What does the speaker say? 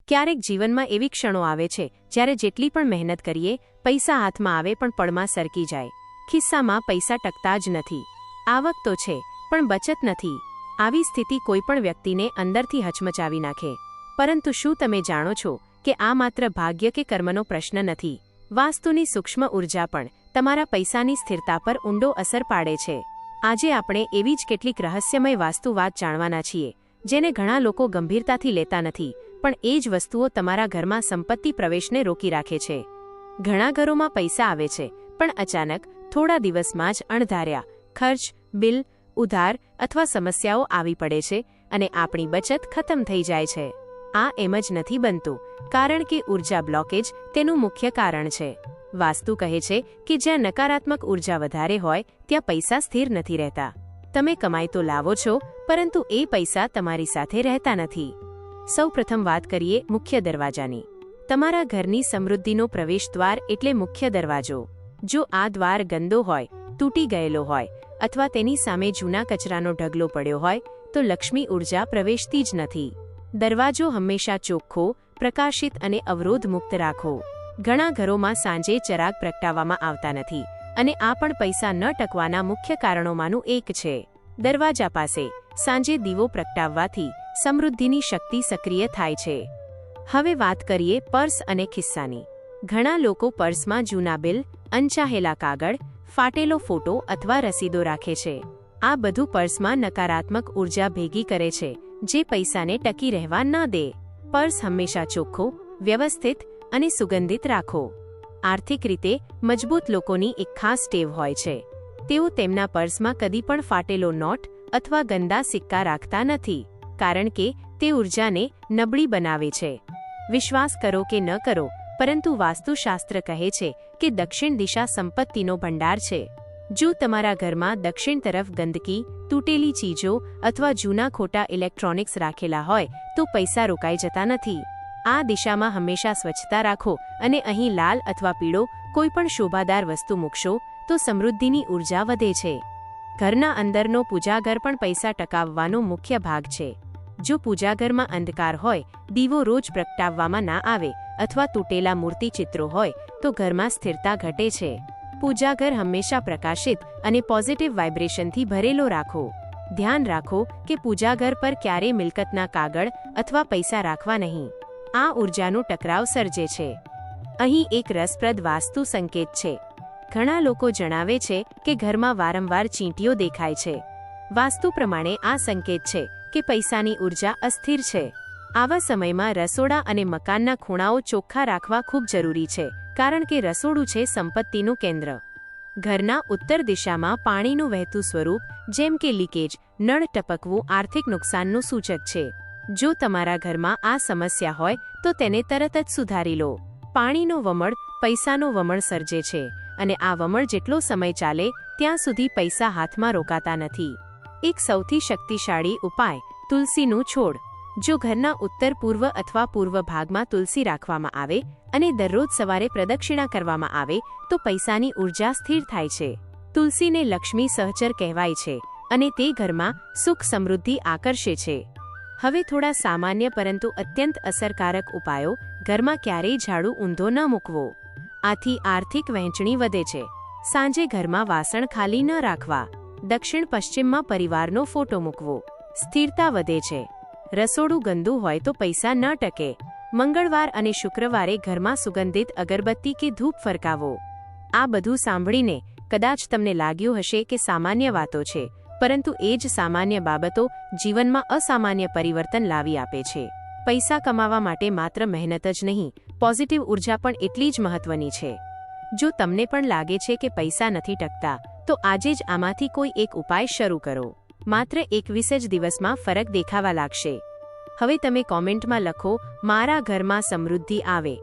ક્યારેક જીવનમાં એવી ક્ષણો આવે છે જ્યારે જેટલી પણ મહેનત કરીએ પૈસા હાથમાં આવે પણ પળમાં સરકી જાય. ખિસ્સામાં પૈસા ટકતા જ નથી. આવક તો છે પણ બચત નથી. આવી સ્થિતિ કોઈપણ વ્યક્તિને અંદરથી હચમચાવી નાખે. પરંતુ શું તમે જાણો છો કે આ માત્ર ભાગ્ય કે કર્મનો પ્રશ્ન નથી? વાસ્તુની સૂક્ષ્મ ઉર્જા પણ તમારા પૈસાની સ્થિરતા પર ઊંડો અસર પાડે છે. આજે આપણે એવી જ કેટલીક રહસ્યમય વાસ્તુ વાત જાણવાના છીએ જેને ઘણા લોકો ગંભીરતાથી લેતા નથી, પણ એ જ વસ્તુઓ તમારા ઘરમાં સંપત્તિ પ્રવેશને રોકી રાખે છે. ઘણા ઘરોમાં પૈસા આવે છે પણ અચાનક થોડા દિવસમાં જ અણધાર્યા ખર્ચ, બિલ, ઉધાર અથવા સમસ્યાઓ આવી પડે છે અને આપણી બચત ખતમ થઈ જાય છે. આ એમ જ નથી બનતું, કારણ કે ઉર્જા બ્લોકેજ તેનું મુખ્ય કારણ છે. વાસ્તુ કહે છે કે જ્યાં નકારાત્મક ઉર્જા વધારે હોય ત્યાં પૈસા સ્થિર નથી રહેતા. તમે કમાઈ તો લાવો છો, પરંતુ એ પૈસા તમારી સાથે રહેતા નથી. સૌ પ્રથમ વાત કરીએ મુખ્ય દરવાજાની. તમારા ઘરની સમૃદ્ધિનો પ્રવેશદ્વાર એટલે મુખ્ય દરવાજો. જો આ દ્વાર ગંદો હોય, તૂટી ગયેલો હોય અથવા તેની સામે જૂના કચરાનો ઢગલો પડ્યો હોય તો લક્ષ્મી ઉર્જા પ્રવેશતી જ નથી. દરવાજો હંમેશા ચોખ્ખો, પ્રકાશિત અને અવરોધ મુક્ત રાખો. ઘણા ઘરોમાં સાંજે ચરાગ પ્રગટાવવામાં આવતા નથી અને આ પણ પૈસા ન ટકવાના મુખ્ય કારણોમાંનું એક છે. દરવાજા પાસે સાંજે દીવો પ્રગટાવવાથી સમૃદ્ધિની શક્તિ સક્રિય થાય છે. હવે વાત કરીએ પર્સ અને ખિસ્સાની. ઘણા લોકો પર્સમાં જૂના બિલ, અનચાહેલા કાગળ, ફાટેલો ફોટો અથવા રસીદો રાખે છે. આ બધું પર્સમાં નકારાત્મક ઉર્જા ભેગી કરે છે જે પૈસાને ટકી રહેવા ન દે. પર્સ હંમેશા ચોખ્ખો, વ્યવસ્થિત અને સુગંધિત રાખો. આર્થિક રીતે મજબૂત લોકોની એક ખાસ ટેવ હોય છે. તેઓ તેમના પર્સમાં કદી પણ ફાટેલો નોટ અથવા ગંદા સિક્કા રાખતા નથી, કારણ કે તે ઉર્જાને નબળી બનાવે છે. વિશ્વાસ કરો કે ન કરો, પરંતુ વાસ્તુશાસ્ત્ર કહે છે કે દક્ષિણ દિશા સંપત્તિનો ભંડાર છે. જો તમારા ઘરમાં દક્ષિણ તરફ ગંદકી, તૂટેલી ચીજો અથવા જૂના ખોટા ઇલેક્ટ્રોનિક્સ રાખેલા હોય તો પૈસા રોકાઈ જતા નથી. આ દિશામાં હંમેશા સ્વચ્છતા રાખો અને અહીં લાલ અથવા પીળો કોઈપણ શોભાદાર વસ્તુ મૂકશો તો સમૃદ્ધિની ઉર્જા વધે છે. ઘરના અંદરનો પૂજાઘર પણ પૈસા ટકાવવાનો મુખ્ય ભાગ છે. જો પૂજાઘરમાં અંધકાર હોય, દીવો રોજ પ્રગટાવવામાં ના આવે અથવા તૂટેલા મૂર્તિ ચિત્રો હોય તો ઘરમાં સ્થિરતા ઘટે છે. પૂજાઘર હંમેશા પ્રકાશિત અને પોઝિટિવ વાઇબ્રેશનથી ભરેલો રાખો. ધ્યાન રાખો કે પૂજાઘર પર ક્યારેય મિલકતના કાગળ અથવા પૈસા રાખવા નહીં. આ ઉર્જાનો ટકરાવ સર્જે છે. અહીં એક રસપ્રદ વાસ્તુ સંકેત છે. ઘણા લોકો જણાવે છે કે ઘરમાં વારંવાર ચીંટીઓ દેખાય છે. વાસ્તુ પ્રમાણે આ સંકેત છે કે પૈસાની ઉર્જા અસ્થિર છે. આવા સમયમાં રસોડા અને મકાનના ખૂણાઓ ચોખ્ખા રાખવા ખૂબ જરૂરી છે, કારણ કે રસોડું છે સંપત્તિનું કેન્દ્ર. ઘરના ઉત્તર દિશામાં પાણીનું વહેતું સ્વરૂપ, જેમ કે લીકેજ, નળ ટપકવું આર્થિક નુકસાનનું સૂચક છે. જો તમારા ઘરમાં આ સમસ્યા હોય તો તેને તરત જ સુધારી લો. પાણીનો વમળ પૈસાનો વમળ સર્જે છે અને આ વમળ જેટલો સમય ચાલે ત્યાં સુધી પૈસા હાથમાં રોકાતા નથી. એક સૌથી શક્તિશાળી ઉપાય તુલસીનું છોડ. જો ઘરના ઉત્તર પૂર્વ અથવા પૂર્વ ભાગમાં તુલસી રાખવામાં આવે અને દરરોજ સવારે પ્રદક્ષિણા કરવામાં આવે તો પૈસાની ઉર્જા સ્થિર થાય છે. તુલસીને લક્ષ્મી સહચર કહેવાય છે અને તે ઘરમાં સુખ સમૃદ્ધિ આકર્ષે છે. હવે થોડા સામાન્ય પરંતુ અત્યંત અસરકારક ઉપાયો. ઘરમાં ક્યારેય ઝાડુ ઊંધો ન મૂકવો. આથી આર્થિક વહેંચણી વધે છે. સાંજે ઘરમાં વાસણ ખાલી ન રાખવા. દક્ષિણ પશ્ચિમમાં પરિવારનો ફોટો મૂકવો. સ્થિરતા વધે છે. રસોડું ગંદુ હોય તો પૈસા ન ટકે. મંગળવાર અને શુક્રવારે ઘરમાં સુગંધિત અગરબત્તી કે ધૂપ ફરકાવો. આ બધું સાંભળીને કદાચ તમને લાગ્યું હશે કે સામાન્ય વાતો છે, પરંતુ એ જ સામાન્ય બાબતો જીવનમાં અસામાન્ય પરિવર્તન લાવી આપે છે. પૈસા કમાવા માટે માત્ર મહેનત જ નહીં, પોઝિટિવ ઉર્જા પણ એટલી જ મહત્વની છે. જો તમને પણ લાગે છે કે પૈસા નથી ટકતા, તો આજે જ આમાંથી કોઈ એક ઉપાય શરૂ કરો. માત્ર 21 જ દિવસમાં ફરક દેખાવા લાગશે. હવે તમે કોમેન્ટમાં લખો, મારા ઘરમાં સમૃદ્ધિ આવે.